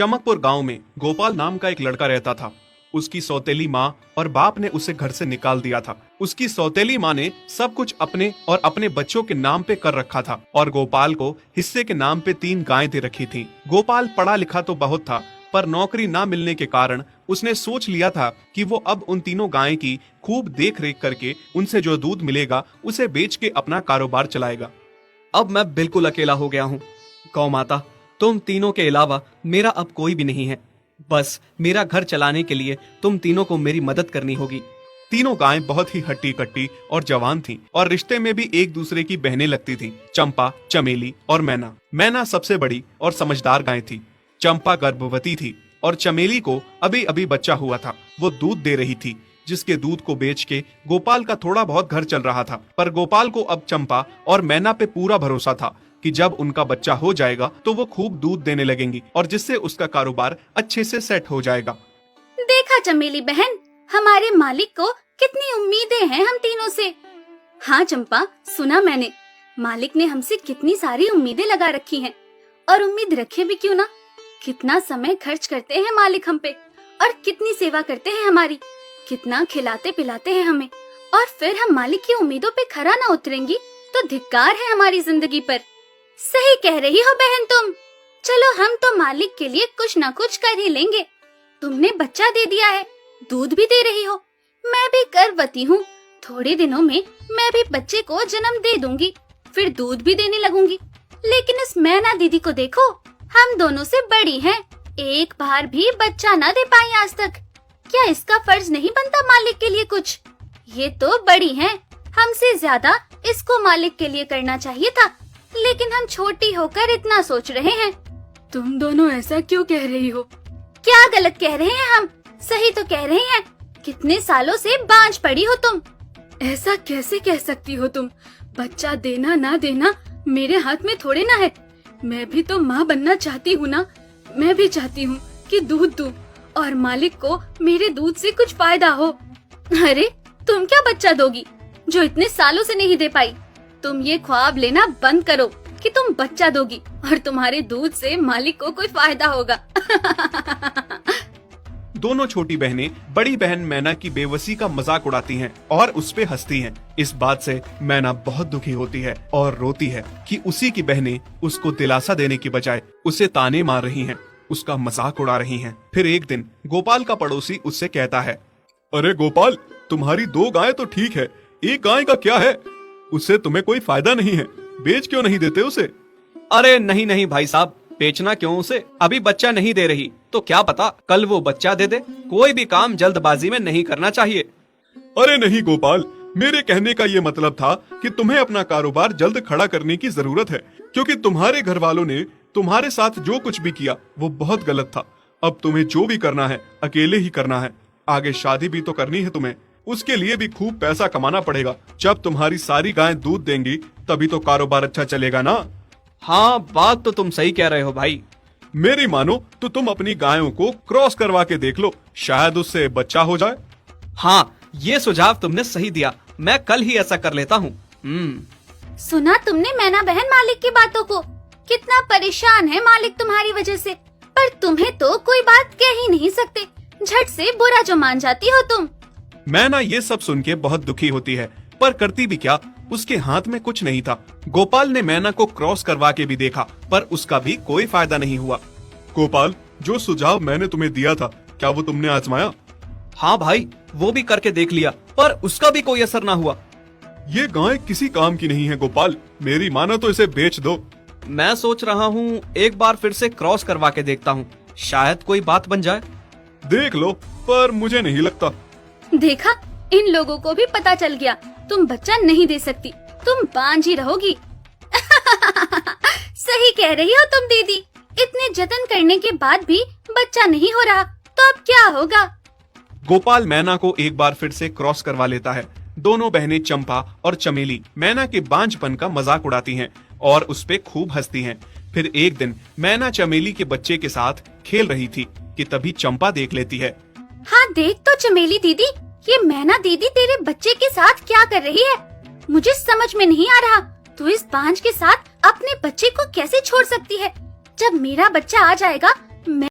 चमकपुर गांव में गोपाल नाम का एक लड़का रहता था। उसकी सौतेली माँ और बाप ने उसे घर से निकाल दिया था। उसकी सौतेली माँ ने सब कुछ अपने और अपने बच्चों के नाम पे कर रखा था और गोपाल को हिस्से के नाम पे 3 गायें दे रखी थी। गोपाल पढ़ा लिखा तो बहुत था, पर नौकरी ना मिलने के कारण उसने सोच लिया था कि वो अब उन तीनों गायें की खूब देख रेख करके उनसे जो दूध मिलेगा उसे बेच के अपना कारोबार चलाएगा। अब मैं बिल्कुल अकेला हो गया हूँ। गौ माता, तुम तीनों के अलावा मेरा अब कोई भी नहीं है। बस मेरा घर चलाने के लिए तुम तीनों को मेरी मदद करनी होगी। तीनों गायें बहुत ही हट्टी कट्टी और जवान थीं और रिश्ते में भी एक दूसरे की बहनें लगती थीं। चंपा, चमेली और मैना। मैना सबसे बड़ी और समझदार गाय थी। चंपा गर्भवती थी और चमेली को अभी अभी बच्चा हुआ था। वो दूध दे रही थी, जिसके दूध को बेच के गोपाल का थोड़ा बहुत घर चल रहा था। पर गोपाल को अब चंपा और मैना पे पूरा भरोसा था कि जब उनका बच्चा हो जाएगा तो वो खूब दूध देने लगेंगी और जिससे उसका कारोबार अच्छे से सेट हो जाएगा। देखा चमेली बहन, हमारे मालिक को कितनी उम्मीदें हैं हम तीनों से। हाँ चंपा, सुना मैंने, मालिक ने हमसे कितनी सारी उम्मीदें लगा रखी हैं। और उम्मीद रखे भी क्यों ना, कितना समय खर्च करते हैं मालिक हम पे और कितनी सेवा करते हैं हमारी, कितना खिलाते पिलाते हैं हमें। और फिर हम मालिक की उम्मीदों पे खरा ना उतरेंगी तो धिक्कार है हमारी जिंदगी पर। सही कह रही हो बहन तुम। चलो हम तो मालिक के लिए कुछ ना कुछ कर ही लेंगे। तुमने बच्चा दे दिया है, दूध भी दे रही हो, मैं भी गर्भवती हूँ। थोड़े दिनों में मैं भी बच्चे को जन्म दे दूंगी, फिर दूध भी देने लगूंगी। लेकिन इस मैना दीदी को देखो, हम दोनों से बड़ी हैं, एक बार भी बच्चा ना दे पाई आज तक। क्या इसका फर्ज नहीं बनता मालिक के लिए कुछ? ये तो बड़ी हैं, हमसे ज्यादा इसको मालिक के लिए करना चाहिए था, लेकिन हम छोटी होकर इतना सोच रहे हैं। तुम दोनों ऐसा क्यों कह रही हो? क्या गलत कह रहे हैं हम? सही तो कह रहे हैं। कितने सालों से बांझ पड़ी हो तुम। ऐसा कैसे कह सकती हो तुम? बच्चा देना ना देना मेरे हाथ में थोड़े ना है। मैं भी तो माँ बनना चाहती हूँ ना। मैं भी चाहती हूँ कि दूध दूँ और मालिक को मेरे दूध से कुछ फायदा हो। अरे तुम क्या बच्चा दोगी जो इतने सालों से नहीं दे पाई? तुम ये ख्वाब लेना बंद करो कि तुम बच्चा दोगी और तुम्हारे दूध से मालिक को कोई फायदा होगा। दोनों छोटी बहनें बड़ी बहन मैना की बेबसी का मजाक उड़ाती हैं और उस पे हंसती हैं। इस बात से मैना बहुत दुखी होती है और रोती है कि उसी की बहनें उसको दिलासा देने की बजाय उसे ताने मार रही हैं, उसका मजाक उड़ा रही हैं। फिर एक दिन गोपाल का पड़ोसी उससे कहता है, अरे गोपाल, तुम्हारी 2 गायें तो ठीक है, एक गाय का क्या है? उससे तुम्हें कोई फायदा नहीं है, बेच क्यों नहीं देते उसे? अरे नहीं नहीं भाई साहब, बेचना क्यों उसे? अभी बच्चा नहीं दे रही तो क्या पता कल वो बच्चा दे दे। कोई भी काम जल्दबाजी में नहीं करना चाहिए। अरे नहीं गोपाल, मेरे कहने का ये मतलब था कि तुम्हें अपना कारोबार जल्द खड़ा करने की जरूरत है, क्योंकि तुम्हारे घर वालों ने तुम्हारे साथ जो कुछ भी किया वो बहुत गलत था। अब तुम्हें जो भी करना है अकेले ही करना है। आगे शादी भी तो करनी है तुम्हें, उसके लिए भी खूब पैसा कमाना पड़ेगा। जब तुम्हारी सारी गायें दूध देंगी तभी तो कारोबार अच्छा चलेगा ना। हाँ, बात तो तुम सही कह रहे हो भाई। मेरी मानो तो तुम अपनी गायों को क्रॉस करवा के देख लो, शायद उससे बच्चा हो जाए। हाँ, ये सुझाव तुमने सही दिया, मैं कल ही ऐसा कर लेता हूँ। सुना तुमने मैना बहन मालिक की बातों को? कितना परेशान है मालिक तुम्हारी वजह से, पर तुम्हें तो कोई बात कह ही नहीं सकते। झट से बुरा जो मान जाती हो तुम। मैना ये सब सुन के बहुत दुखी होती है, पर करती भी क्या, उसके हाथ में कुछ नहीं था। गोपाल ने मैना को क्रॉस करवा के भी देखा, पर उसका भी कोई फायदा नहीं हुआ। गोपाल, जो सुझाव मैंने तुम्हें दिया था, क्या वो तुमने आजमाया? हाँ भाई, वो भी करके देख लिया, पर उसका भी कोई असर ना हुआ। ये गाय किसी काम की नहीं है गोपाल, मेरी मानो तो इसे बेच दो। मैं सोच रहा हूँ एक बार फिर से क्रॉस करवा के देखता हूँ, शायद कोई बात बन जाए। देख लो, पर मुझे नहीं लगता। देखा, इन लोगों को भी पता चल गया, तुम बच्चा नहीं दे सकती, तुम बांझ ही रहोगी। सही कह रही हो तुम दीदी, इतने जतन करने के बाद भी बच्चा नहीं हो रहा तो अब क्या होगा? गोपाल मैना को एक बार फिर से क्रॉस करवा लेता है। दोनों बहनें चंपा और चमेली मैना के बांझपन का मजाक उड़ाती हैं और उस पे खूब हंसती हैं। फिर एक दिन मैना चमेली के बच्चे के साथ खेल रही थी कि तभी चंपा देख लेती है। हाँ देख तो चमेली दीदी, ये मैना दीदी तेरे बच्चे के साथ क्या कर रही है? मुझे समझ में नहीं आ रहा, तू इस बांझ के साथ अपने बच्चे को कैसे छोड़ सकती है? जब मेरा बच्चा आ जाएगा मैं